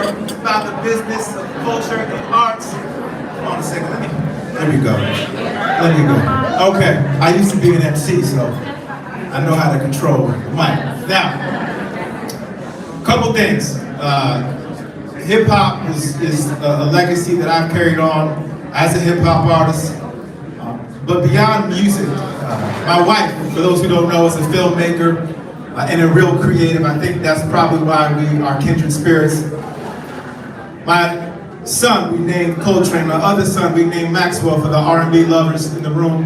about the business of culture and arts. Hold on a second, let me go. Okay, I used to be an MC, so I know how to control the mic. Now, a couple things. Hip hop is a legacy that I've carried on as a hip hop artist. But beyond music, my wife, for those who don't know, is a filmmaker and a real creative. I think that's probably why we are kindred spirits. My son, we named Coltrane. My other son, we named Maxwell, for the R&B lovers in the room.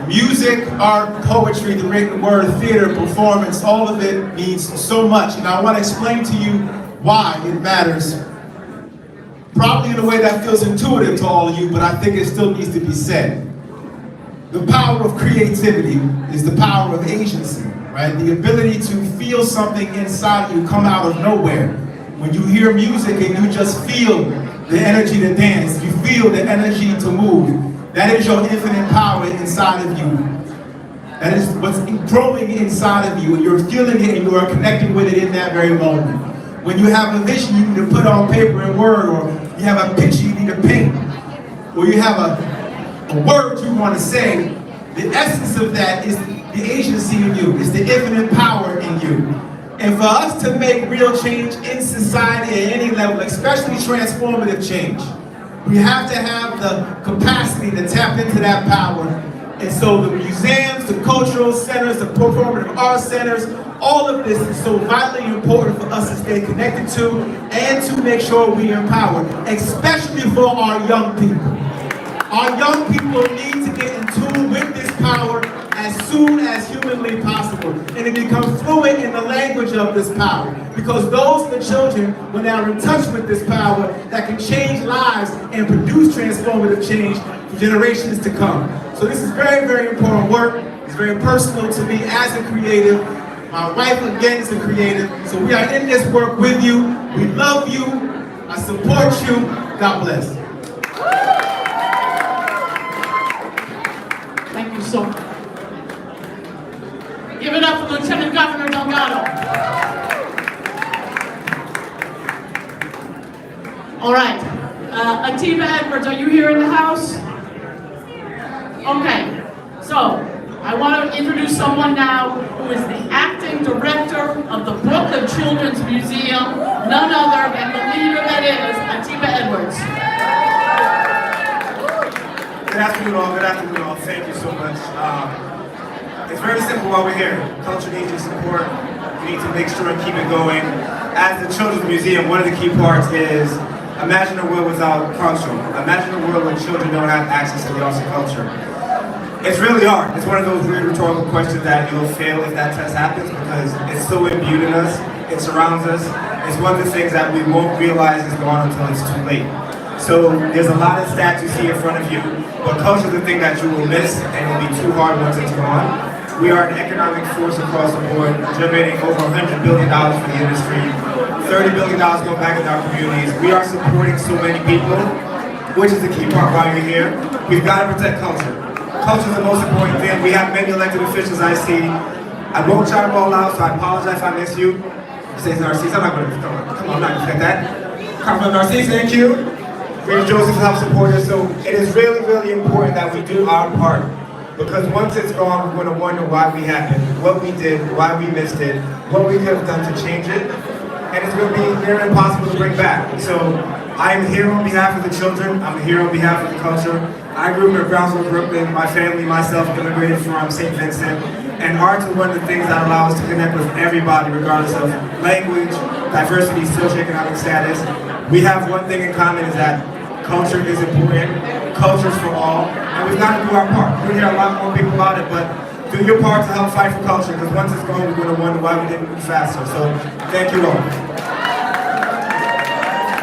Music, art, poetry, the written word, theater, performance, all of it means so much. And I want to explain to you why it matters. Probably in a way that feels intuitive to all of you, but I think it still needs to be said. The power of creativity is the power of agency, right? The ability to feel something inside you come out of nowhere. When you hear music and you just feel the energy to dance, you feel the energy to move, that is your infinite power inside of you. That is what's growing inside of you, and you're feeling it and you are connecting with it in that very moment. When you have a vision you need to put on paper and word, or you have a picture you need to paint, or you have a word you want to say, the essence of that is the agency in you, it's the infinite power in you. And for us to make real change in society at any level, especially transformative change, we have to have the capacity to tap into that power. And so the museums, the cultural centers, the performative arts centers, all of this is so vitally important for us to stay connected to and to make sure we empower, especially for our young people. Our young people need to get in tune with this power as soon as humanly possible, and to become fluent in the language of this power. Because those are the children, when they are in touch with this power, that can change lives and produce transformative change for generations to come. So this is very, very important work. It's very personal to me as a creative. My wife, again, is a creative. So we are in this work with you. We love you. I support you. God bless. Thank you so much. Give it up for Lieutenant Governor Delgado. All right. Atiba Edwards, are you here in the house? Okay. So, I want to introduce someone now who is the acting director of the Brooklyn Children's Museum, none other than the leader that is Atiba Edwards. Good afternoon all. Thank you so much. It's very simple why we're here. Culture needs your support. We need to make sure and keep it going. As the Children's Museum, one of the key parts is imagine a world without culture. Imagine a world where children don't have access to the arts and culture. It's really hard. It's one of those weird rhetorical questions that you'll fail if that test happens, because it's so imbued in us. It surrounds us. It's one of the things that we won't realize is gone until it's too late. So there's a lot of stats you see in front of you, but culture is the thing that you will miss, and it'll be too hard once it's gone. We are an economic force across the board, generating over $100 billion for the industry, $30 billion going back into our communities. We are supporting so many people, which is the key part why you're here. We've got to protect culture. Culture is the most important thing. We have many elected officials I see. I won't try to roll out, so I apologize if I miss you. Say Narcisse, I'm not going to, come on, I'm not going to forget that. Congressman Narcisse, thank you. Reader Joseph help support us. So it is really, really important that we do our part. Because once it's gone, we're going to wonder why we happened, what we did, why we missed it, what we could have done to change it. And it's going to be near impossible to bring back. So I am here on behalf of the children. I'm here on behalf of the culture. I grew up in Brownsville, Brooklyn. My family, myself, immigrated from St. Vincent. And arts is one of the things that allow us to connect with everybody, regardless of language, diversity, socioeconomic status. We have one thing in common, is that culture is important. Culture's for all. And we've got to do our part. We'll hear a lot more people about it, but do your part to help fight for culture, because once it's gone, we're going to wonder why we didn't move faster. So, thank you all.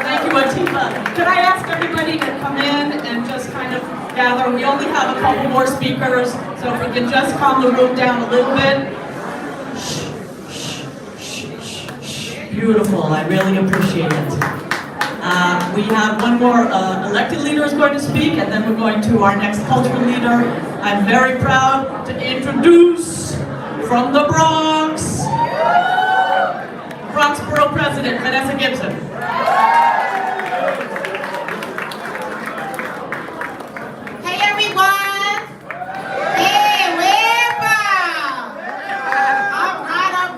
Thank you, Atiba. Could I ask everybody to come in and just kind of gather? We only have a couple more speakers, so if we can just calm the room down a little bit. Beautiful, I really appreciate it. We have one more elected leader is going to speak, and then we're going to our next cultural leader. I'm very proud to introduce from the Bronx, Bronx Borough President, Vanessa Gibson. Hey everyone! Hey, we're back! All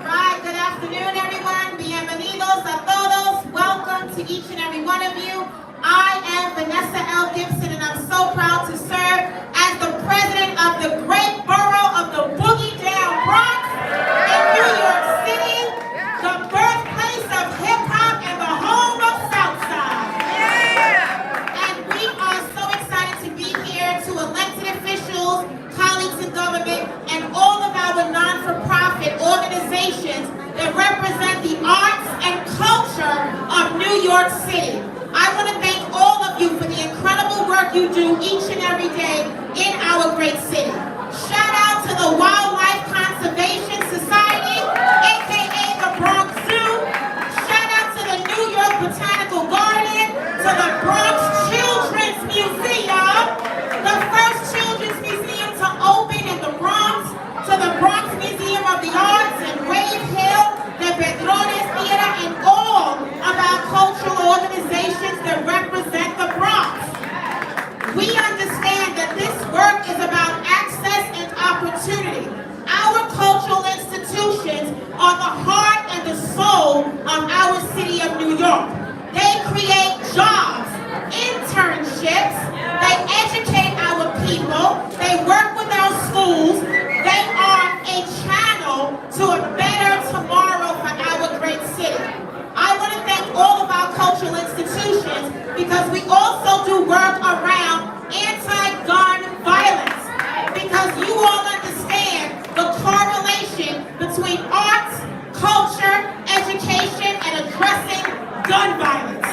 right, good afternoon everyone. Bienvenidos a todos. Welcome to each and every one of you. I am Vanessa L. Gibson and I'm so proud to serve as the president of the great borough of the Boogie Down Bronx in New York City, the birthplace of hip hop and the home of Southside. And we are so excited to be here to elected officials, colleagues in government, and all of our non-for-profit organizations that represent the arts and culture of New York City. I want to thank all of you for the incredible work you do each and every day in our great city. Shout out to the Wildlife Conservation Society, aka the Bronx Zoo. Shout out to the New York Botanical Garden, to the Bronx Children's Museum, the first children's museum to open in the Bronx, to the Bronx Museum of the Arts and Wave Hill, the Pedrones Theater, and all of our cultural organizations that represent the Bronx. We understand that this work is about access and opportunity. Our cultural institutions are the heart and the soul of our city of New York. They create jobs, internships, they educate our people, they work with our schools, they are a channel to a better tomorrow for our great city. I want to thank all of our cultural institutions because we also do work around anti-gun violence, because you all understand the correlation between arts, culture, education, and addressing gun violence.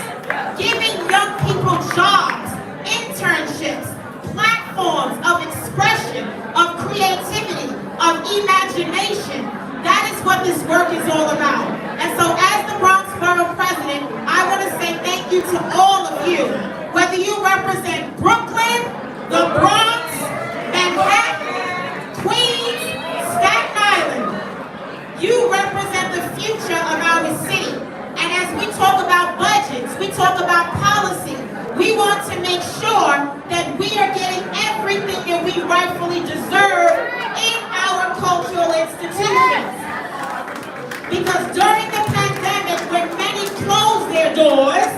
Giving young people jobs, internships, platforms of expression, of creativity, of imagination. That is what this work is all about. And so as the Bronx Borough President, I want to say thank you to all of you. Whether you represent Brooklyn, the Bronx, Manhattan, Queens, Staten Island, you represent the future of our city. And as we talk about budgets, we talk about policy, we want to make sure that we are getting everything that we rightfully deserve in our cultural institutions. Because during the pandemic, when many closed their doors,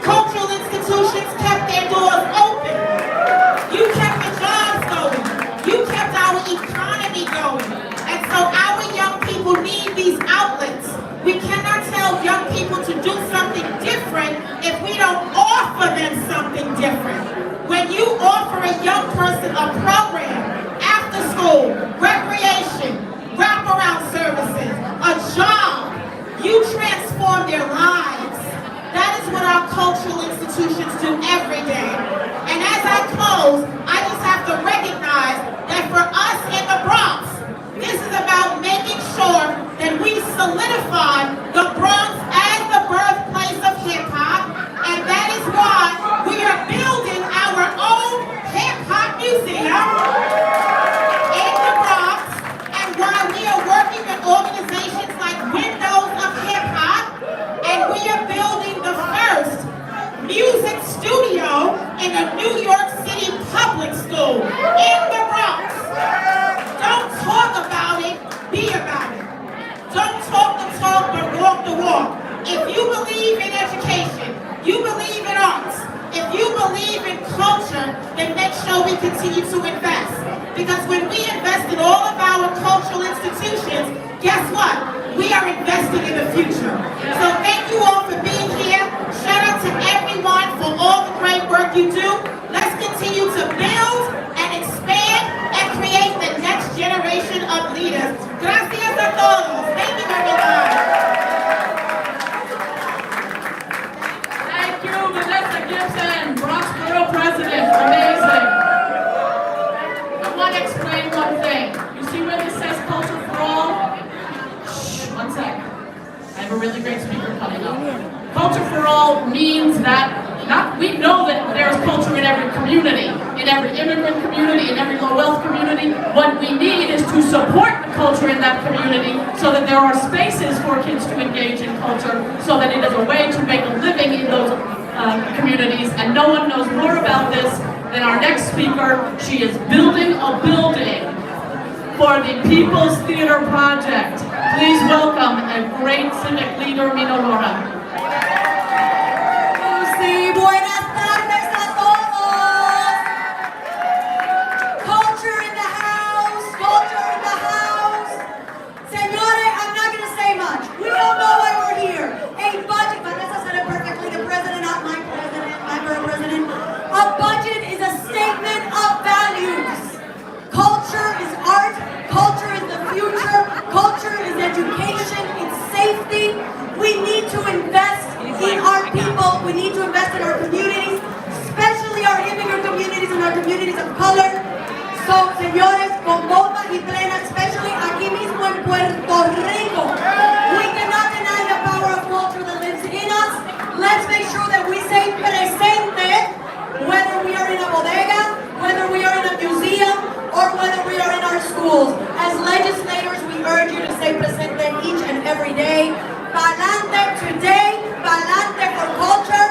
cultural institutions kept their doors open. You kept the jobs going. You kept our economy going. And so our young people need these outlets. We cannot tell young people to do something different if we don't offer them something different. When you offer a young person a program, after school, recreation, wraparound services, a job, you transform their lives. That is what our cultural institutions do every day. And as I close, I just have to recognize that for us in the Bronx, this is about making sure that we solidify the Bronx as the birthplace of hip-hop, and that is why we are building our own hip-hop museum in the Bronx, and why we are working with organizations like Windows of Hip-Hop, and we are building the first music studio in a New York City public school in the Bronx. Don't talk about it, be about it. Don't talk the talk, but walk the walk. If you believe in education, you believe in arts, if you believe in culture, then make sure we continue to invest. Because when we invest in all of our cultural institutions, guess what? We are investing in the future. So thank you all for being here. Shout out to everyone for all the great work you do. Let's continue to build and expand and create the next generation of leaders. Gracias a todos. Thank you, everyone. Thank you, Vanessa Gibson, Bronx Borough President. Amazing. I want to explain one thing. You see where this says Culture for All? Shh, one sec. I have a really great speaker coming up. Culture for All means that We know that there's culture in every community, in every immigrant community, in every low-wealth community. What we need is to support the culture in that community so that there are spaces for kids to engage in culture, so that it is a way to make a living in those communities. And no one knows more about this than our next speaker. She is building a building for the People's Theater Project. Please welcome a great civic leader, Minolora. Sí, buenas tardes a todos. Culture in the house, culture in the house. Señores, I'm not going to say much. We all know why we're here. A budget, Vanessa said it perfectly, the president, not my president, my president. A budget is a statement of values. Culture is art, culture is the future, culture is education, it's safety. We need to invest in our people, we need to invest in our communities, especially our immigrant communities and our communities of color. So, señores, con bomba y plena, especially aquí mismo en Puerto Rico, we cannot deny the power of culture that lives in us. Let's make sure that we say presente, whether we are in a bodega, whether we are in a museum, or whether we are in our schools. As legislators, we urge you to say presente each and every day. Pa'lante today, pa'lante for culture,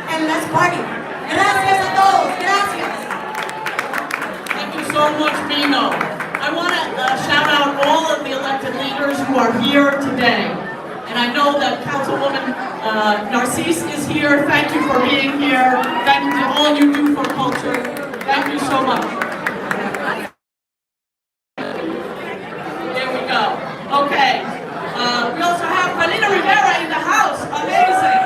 and let's party. Gracias a todos, gracias. Thank you so much, Mino. I want to shout out all of the elected leaders who are here today. And I know that Councilwoman Narcisse is here. Thank you for being here. Thank you to all you do for culture. Thank you so much. There we go. Okay. We also have Melina Rivera in the house. Amazing.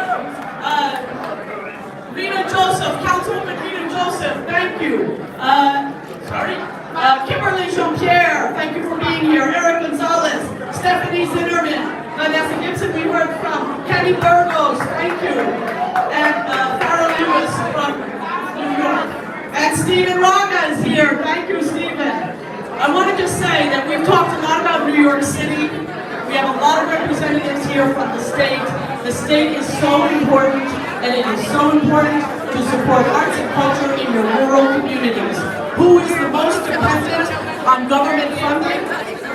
Rita Joseph, Councilwoman Rita Joseph, thank you. Kimberly Jean-Pierre, thank you for being here. Eric Gonzalez, Stephanie Zinnerman, Vanessa Gibson, we heard from. Kenny Burgos, thank you. And Farrah Lewis from New York. And Stephen Raga is here. Thank you, Stephen. I want to just say that we've talked a lot about New York City. We have a lot of representatives here from the state. The state is so important, and it is so important to support arts and culture in your rural communities. Who is the most dependent on government funding?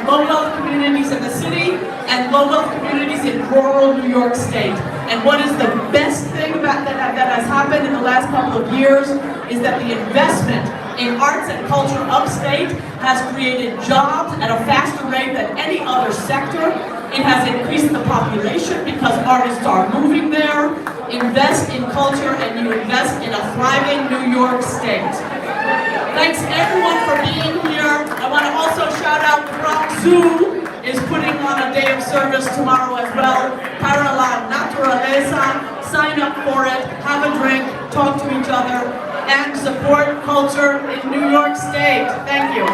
Low-wealth communities in the city and low-wealth communities in rural New York State. And what is the best thing about that has happened in the last couple of years is that the investment in arts and culture upstate has created jobs at a faster rate than any other sector. It has increased the population because artists are moving there. Invest in culture and you invest in a thriving New York State. Thanks everyone for being here. I want to also shout out the Bronx Zoo is putting on a day of service tomorrow as well. Para la Naturaleza. Sign up for it, have a drink, talk to each other, and support culture in New York State. Thank you.